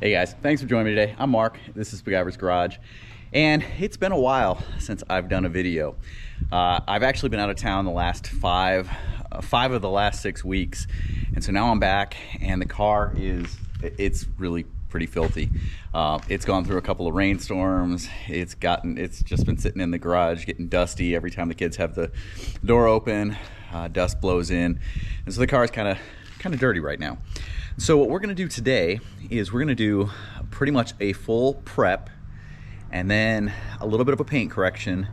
Hey guys, thanks for joining me today. I'm Mark, this is MacGyver's Garage, and it's been a while since I've done a video. I've actually been out of town the last five of the last 6 weeks, and so now I'm back, and the car it's really pretty filthy. It's gone through a couple of rainstorms. It's just been sitting in the garage getting dusty every time the kids have the door open. Dust blows in, and so the car is kind of dirty right now. So what we're going to do today is we're going to do pretty much a full prep and then a little bit of a paint correction,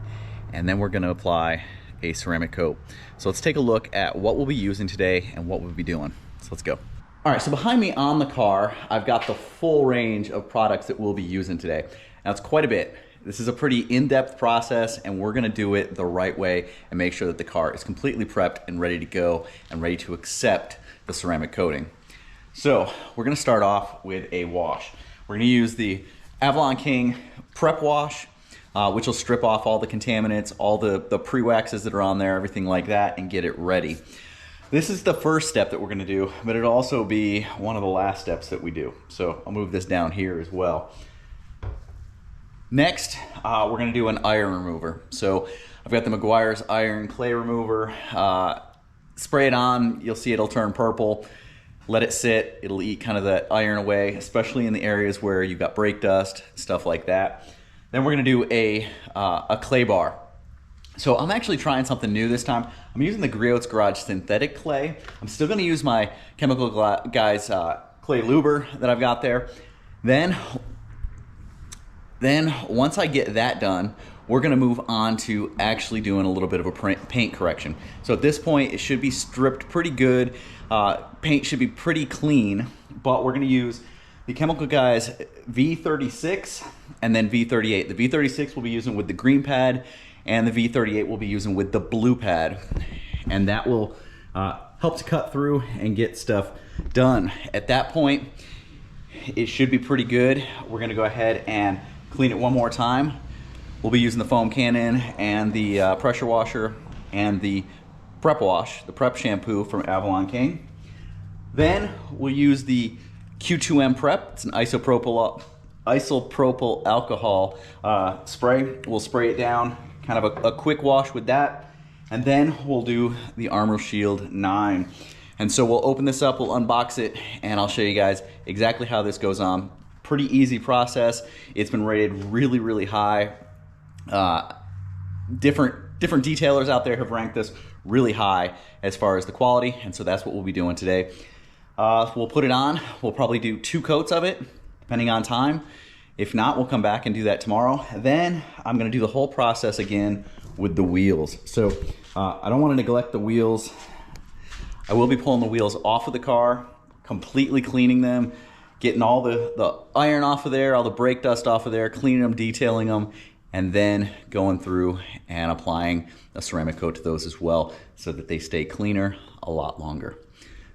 and then we're going to apply a ceramic coat. So let's take a look at what we'll be using today and what we'll be doing. So let's go. All right, so behind me on the car, I've got the full range of products that we'll be using today. Now it's quite a bit. This is a pretty in-depth process, and we're going to do it the right way and make sure that the car is completely prepped and ready to go and ready to accept the ceramic coating. So we're going to start off with a wash. We're going to use the Avalon King Prep Wash, which will strip off all the contaminants, all the pre-waxes that are on there, everything like that, and get it ready. This is the first step that we're going to do, but it'll also be one of the last steps that we do. So I'll move this down here as well. Next, we're going to do an iron remover. So I've got the Meguiar's Iron Clay Remover. Spray it on, you'll see it'll turn purple. Let it sit, it'll eat kind of that iron away, especially in the areas where you've got brake dust, stuff like that. Then we're gonna do a clay bar. So I'm actually trying something new this time. I'm using the Griot's Garage synthetic clay. I'm still gonna use my Chemical Guys clay luber that I've got there. Then once I get that done, we're gonna move on to actually doing a little bit of a paint correction. So at this point, it should be stripped pretty good. Paint should be pretty clean, but we're gonna use the Chemical Guys V36 and then V38. The V36 we'll be using with the green pad, and the V38 we'll be using with the blue pad. And that will help to cut through and get stuff done. At that point, it should be pretty good. We're gonna go ahead and clean it one more time. We'll be using the foam cannon and the pressure washer and the prep wash, the prep shampoo from Avalon King. Then we'll use the Q2M prep. It's an isopropyl alcohol spray. We'll spray it down, kind of a quick wash with that. And then we'll do the Armor Shield 9. And so we'll open this up, we'll unbox it, and I'll show you guys exactly how this goes on. Pretty easy process. It's been rated really, really high. Different detailers out there have ranked this really high as far as the quality, and so that's what we'll be doing today. We'll put it on. We'll probably do 2 coats of it, depending on time. If not, we'll come back and do that tomorrow. Then I'm gonna do the whole process again with the wheels. So I don't wanna neglect the wheels. I will be pulling the wheels off of the car, completely cleaning them, getting all the iron off of there, all the brake dust off of there, cleaning them, detailing them, and then going through and applying a ceramic coat to those as well so that they stay cleaner a lot longer.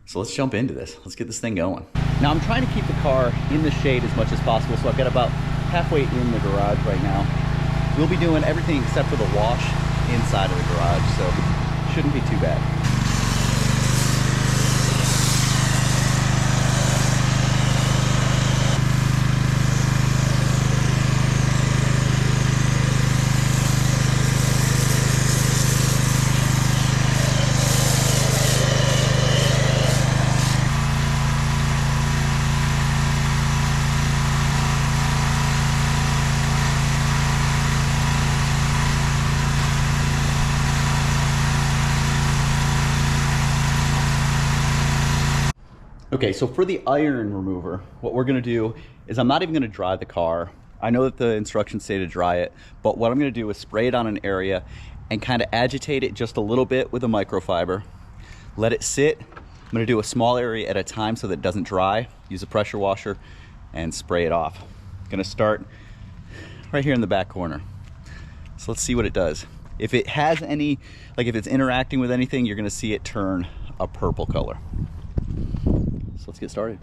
So let's jump into this. Let's get this thing going. Now I'm trying to keep the car in the shade as much as possible, so I've got about halfway in the garage right now. We'll be doing everything except for the wash inside of the garage, so shouldn't be too bad. Okay, so for the iron remover, what we're gonna do is I'm not even gonna dry the car. I know that the instructions say to dry it, but what I'm gonna do is spray it on an area and kind of agitate it just a little bit with a microfiber. Let it sit. I'm gonna do a small area at a time so that it doesn't dry. Use a pressure washer and spray it off. I'm gonna start right here in the back corner. So let's see what it does. If it has any, like if it's interacting with anything, you're gonna see it turn a purple color. So let's get started.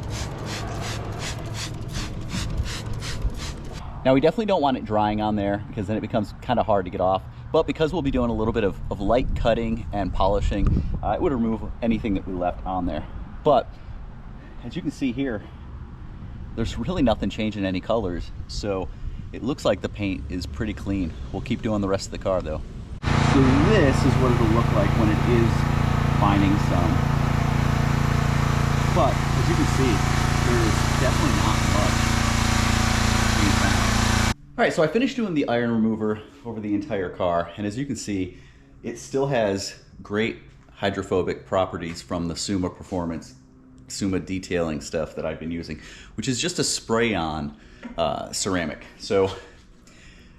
Now we definitely don't want it drying on there because then it becomes kind of hard to get off. But because we'll be doing a little bit of light cutting and polishing, it would remove anything that we left on there. But as you can see here, there's really nothing changing any colors. So it looks like the paint is pretty clean. We'll keep doing the rest of the car though. So this is what it'll look like when it is finding some. But as you can see, there's definitely not much being found. All right, so I finished doing the iron remover over the entire car, and as you can see, it still has great hydrophobic properties from the Suma Performance, Suma detailing stuff that I've been using, which is just a spray-on ceramic. So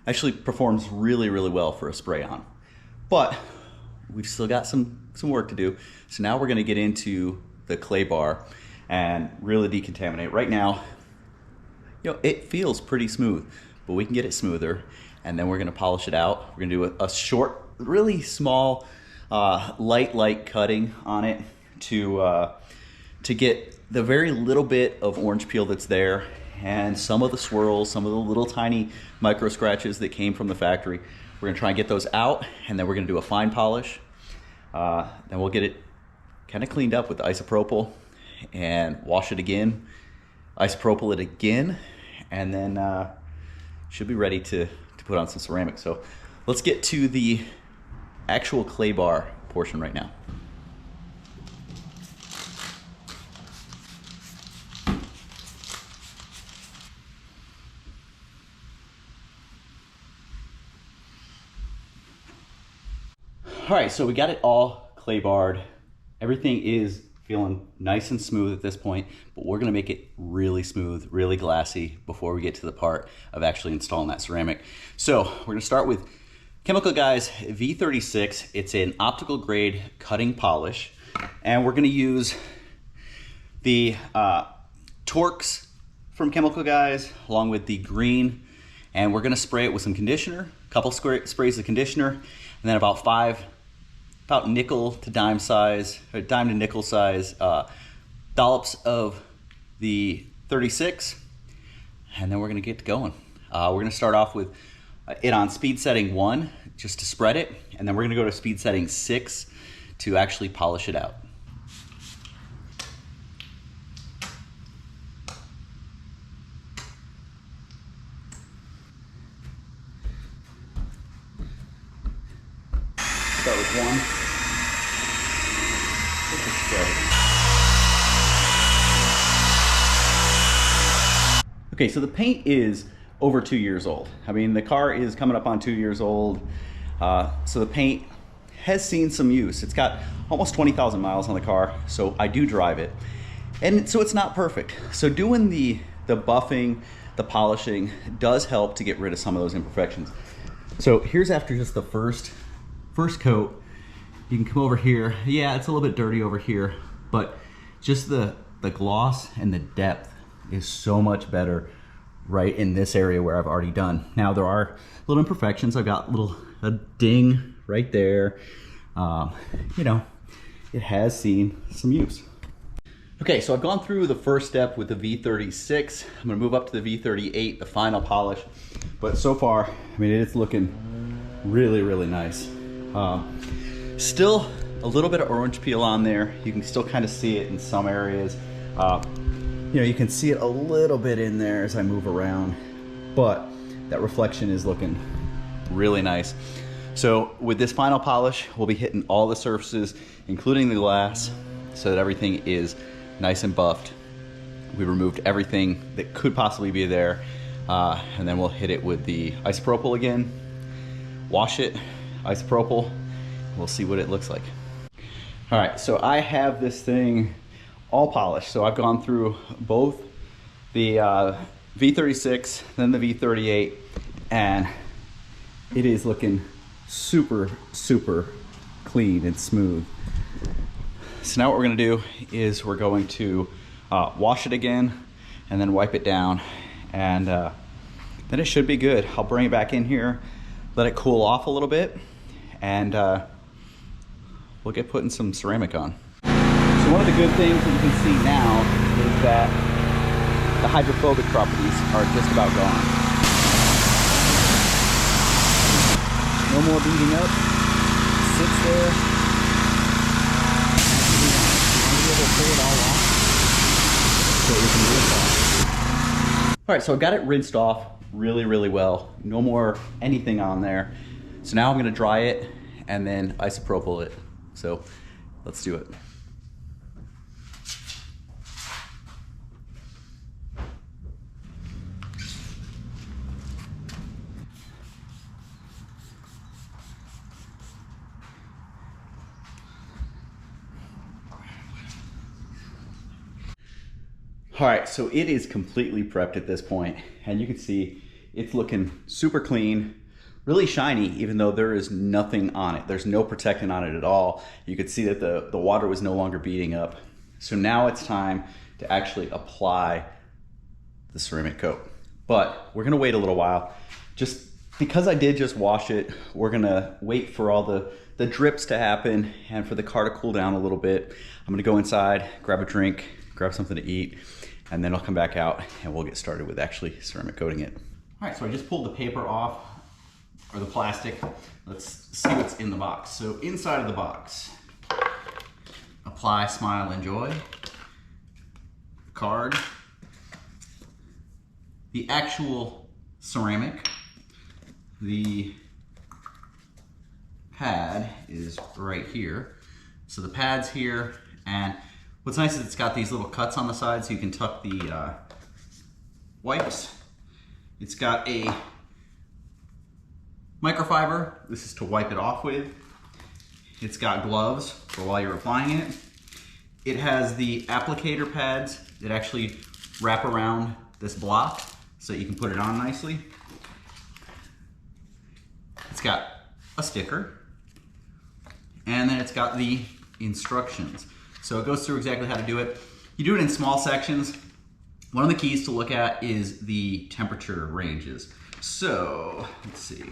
actually performs really, really well for a spray-on. But we've still got some work to do. So now we're gonna get into the clay bar and really decontaminate. Right now, it feels pretty smooth, but we can get it smoother, and then we're gonna polish it out. We're gonna do a short, really small, light cutting on it to get the very little bit of orange peel that's there, and some of the swirls, some of the little tiny micro scratches that came from the factory. We're gonna try and get those out, and then we're gonna do a fine polish. Then we'll get it kind of cleaned up with isopropyl and wash it again, isopropyl it again, and then should be ready to put on some ceramic. So let's get to the actual clay bar portion right now. All right, so we got it all clay barred. Everything is feeling nice and smooth at this point, but we're gonna make it really smooth, really glassy before we get to the part of actually installing that ceramic. So we're gonna start with Chemical Guys V36. It's an optical grade cutting polish, and we're gonna use the Torx from Chemical Guys along with the green, and we're gonna spray it with some conditioner, a couple sprays of conditioner, and then about nickel to dime size, or dime to nickel size dollops of the 36, and then we're gonna get going. We're gonna start off with it on speed setting 1 just to spread it, and then we're gonna go to speed setting 6 to actually polish it out. Start with 1. Okay, so the paint is over 2 years old. I mean, the car is coming up on 2 years old, so the paint has seen some use. It's got almost 20,000 miles on the car, so I do drive it. And so it's not perfect. So doing the buffing, the polishing does help to get rid of some of those imperfections. So here's after just the first coat. You can come over here. Yeah, it's a little bit dirty over here, but just the gloss and the depth is so much better right in this area where I've already done. Now there are little imperfections. I've got a ding right there. It has seen some use. Okay, so I've gone through the first step with the V36. I'm gonna move up to the V38, the final polish. But so far, I mean, it's looking really, really nice. Still a little bit of orange peel on there. You can still kind of see it in some areas. You can see it a little bit in there as I move around, but that reflection is looking really nice. So with this final polish, we'll be hitting all the surfaces, including the glass, so that everything is nice and buffed. We removed everything that could possibly be there, and then we'll hit it with the isopropyl again, wash it, isopropyl. We'll see what it looks like. All right, so I have this thing all polished. So I've gone through both the V36, then the V38, and it is looking super, super clean and smooth. So now what we're gonna do is we're going to wash it again and then wipe it down, and then it should be good. I'll bring it back in here, let it cool off a little bit, and we'll get putting some ceramic on. So one of the good things that you can see now is that the hydrophobic properties are just about gone. No more beating up, sits there. You want to be able to pull it all off so you can do it off. All right, so I got it rinsed off really, really well. No more anything on there. So now I'm gonna dry it and then isopropyl it. So let's do it. All right, so it is completely prepped at this point, and you can see it's looking super clean, really shiny, even though there is nothing on it. There's no protectant on it at all. You could see that the water was no longer beating up. So now it's time to actually apply the ceramic coat. But we're gonna wait a little while. Just because I did just wash it, we're gonna wait for all the drips to happen and for the car to cool down a little bit. I'm gonna go inside, grab a drink, grab something to eat, and then I'll come back out and we'll get started with actually ceramic coating it. All right, so I just pulled the paper off, or the plastic. Let's see what's in the box. So inside of the box, apply, smile, enjoy. Card. The actual ceramic. The pad is right here. So the pad's here, and what's nice is it's got these little cuts on the side so you can tuck the wipes. It's got a microfiber. This is to wipe it off with. It's got gloves for while you're applying it. It has the applicator pads that actually wrap around this block so you can put it on nicely. It's got a sticker, and then it's got the instructions. So it goes through exactly how to do it. You do it in small sections. One of the keys to look at is the temperature ranges. So let's see.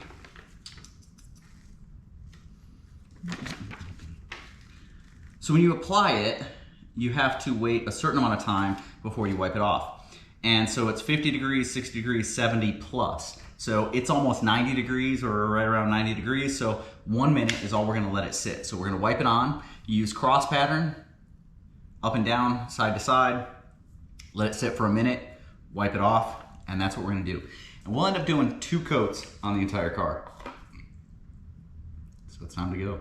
So when you apply it, you have to wait a certain amount of time before you wipe it off. And so it's 50 degrees, 60 degrees, 70 plus. So it's almost 90 degrees or right around 90 degrees. So 1 minute is all we're gonna let it sit. So we're gonna wipe it on. You use cross pattern, up and down, side to side, let it sit for a minute, wipe it off, and that's what we're gonna do. And we'll end up doing 2 coats on the entire car. So it's time to go.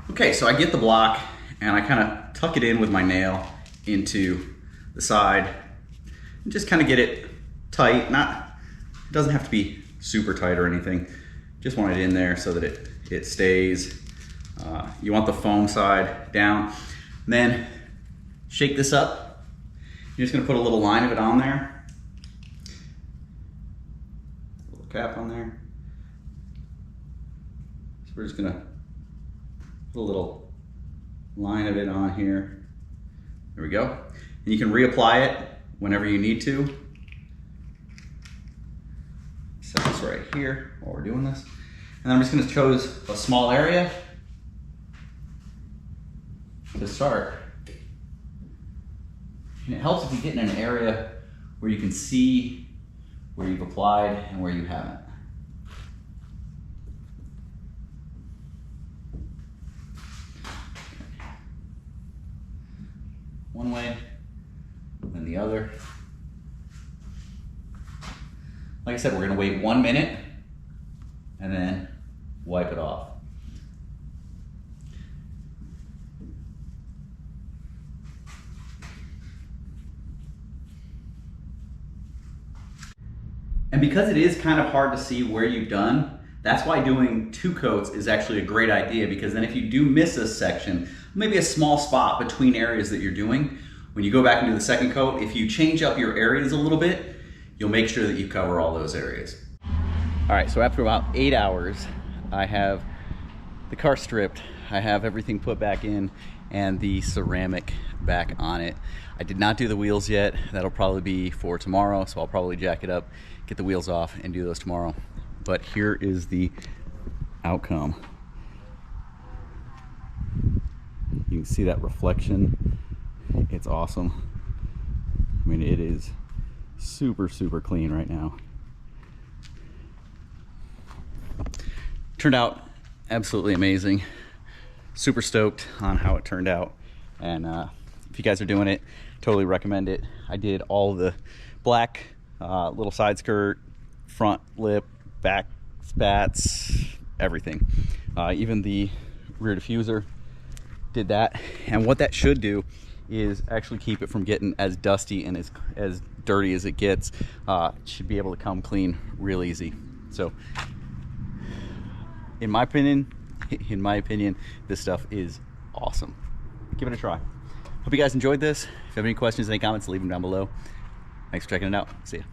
Okay, so I get the block and I kind of tuck it in with my nail into the side and just kind of get it tight. It doesn't have to be super tight or anything. Just want it in there so that it stays. You want the foam side down. And then shake this up. You're just gonna put a little line of it on there. A little cap on there. So we're just gonna put a little line of it on here. There we go. And you can reapply it whenever you need to. Set this right here while we're doing this. And then I'm just gonna choose a small area to start. And it helps if you get in an area where you can see where you've applied and where you haven't. One way, then the other. Like I said, we're gonna wait 1 minute and then wipe it off. And because it is kind of hard to see where you've done, that's why doing 2 coats is actually a great idea, because then if you do miss a section, maybe a small spot between areas that you're doing, when you go back and do the second coat, if you change up your areas a little bit, you'll make sure that you cover all those areas. All right, so after about 8 hours, I have the car stripped, I have everything put back in, and the ceramic back on it. I did not do the wheels yet. That'll probably be for tomorrow, so I'll probably jack it up, get the wheels off, and do those tomorrow. But here is the outcome. You can see that reflection. It's awesome. I mean, it is super, super clean right now. Turned out absolutely amazing. Super stoked on how it turned out. And if you guys are doing it, totally recommend it. I did all the black little side skirt, front lip, back spats, everything. Even the rear diffuser did that. And what that should do is actually keep it from getting as dusty and as dirty as it gets. It should be able to come clean real easy. So in my opinion, this stuff is awesome. Give it a try. Hope you guys enjoyed this. If you have any questions, any comments, leave them down below. Thanks for checking it out. See ya.